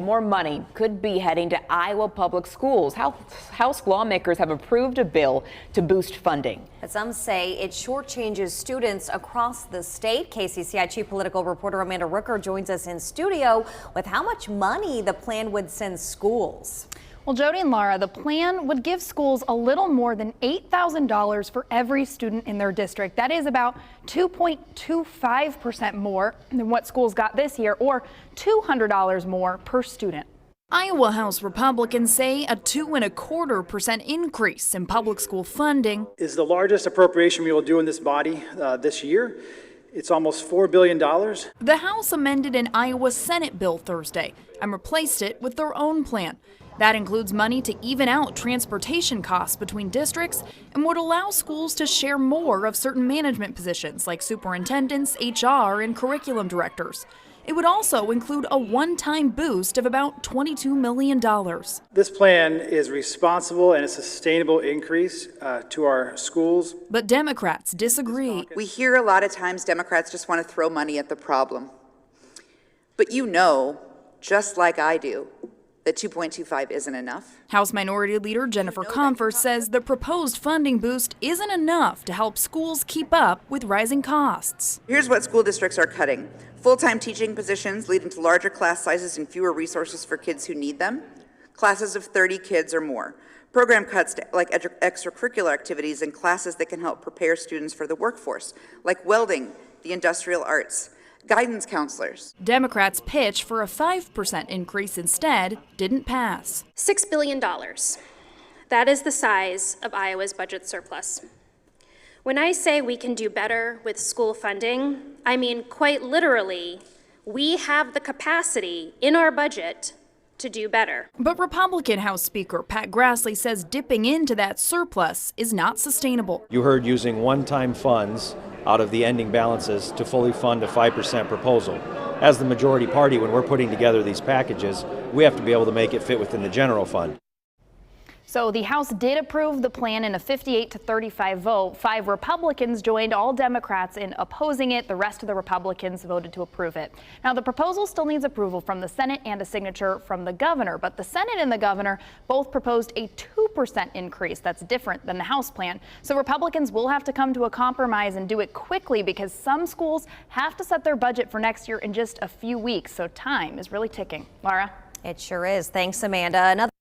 More money could be heading to Iowa public schools. House lawmakers have approved a bill to boost funding. But some say it shortchanges students across the state. KCCI Chief Political Reporter Amanda Rooker joins us in studio with how much money the plan would send schools. Well, Jody and Laura, the plan would give schools a little more than $8,000 for every student in their district. That is about 2.25% more than what schools got this year, or $200 more per student. Iowa House Republicans say a 2.25% increase in public school funding is the largest appropriation we will do in this body this year. It's almost $4 billion. The House amended an Iowa Senate bill Thursday and replaced it with their own plan. That includes money to even out transportation costs between districts and would allow schools to share more of certain management positions like superintendents, HR, and curriculum directors. It would also include a one-time boost of about $22 million. This plan is responsible and a sustainable increase to our schools. But Democrats disagree. We hear a lot of times Democrats just want to throw money at the problem. But you know, just like I do, that 2.25 isn't enough. House Minority Leader Jennifer Comfer says the proposed funding boost isn't enough to help schools keep up with rising costs. Here's what school districts are cutting. Full-time teaching positions leading to larger class sizes and fewer resources for kids who need them. Classes of 30 kids or more. Program cuts to, like extracurricular activities and classes that can help prepare students for the workforce, like welding, the industrial arts. Guidance counselors. Democrats' pitch for a 5% increase instead didn't pass. $6 billion. That is the size of Iowa's budget surplus. When I say we can do better with school funding, I mean quite literally, we have the capacity in our budget to do better. But Republican House Speaker Pat Grassley says dipping into that surplus is not sustainable. You heard using one-time funds out of the ending balances to fully fund a 5% proposal. As the majority party, when we're putting together these packages, we have to be able to make it fit within the general fund. So the House did approve the plan in a 58-35 vote. 5 Republicans joined all Democrats in opposing it. The rest of the Republicans voted to approve it. Now, the proposal still needs approval from the Senate and a signature from the governor. But the Senate and the governor both proposed a 2% increase. That's different than the House plan. So Republicans will have to come to a compromise and do it quickly because some schools have to set their budget for next year in just a few weeks. So time is really ticking. Laura? It sure is. Thanks, Amanda.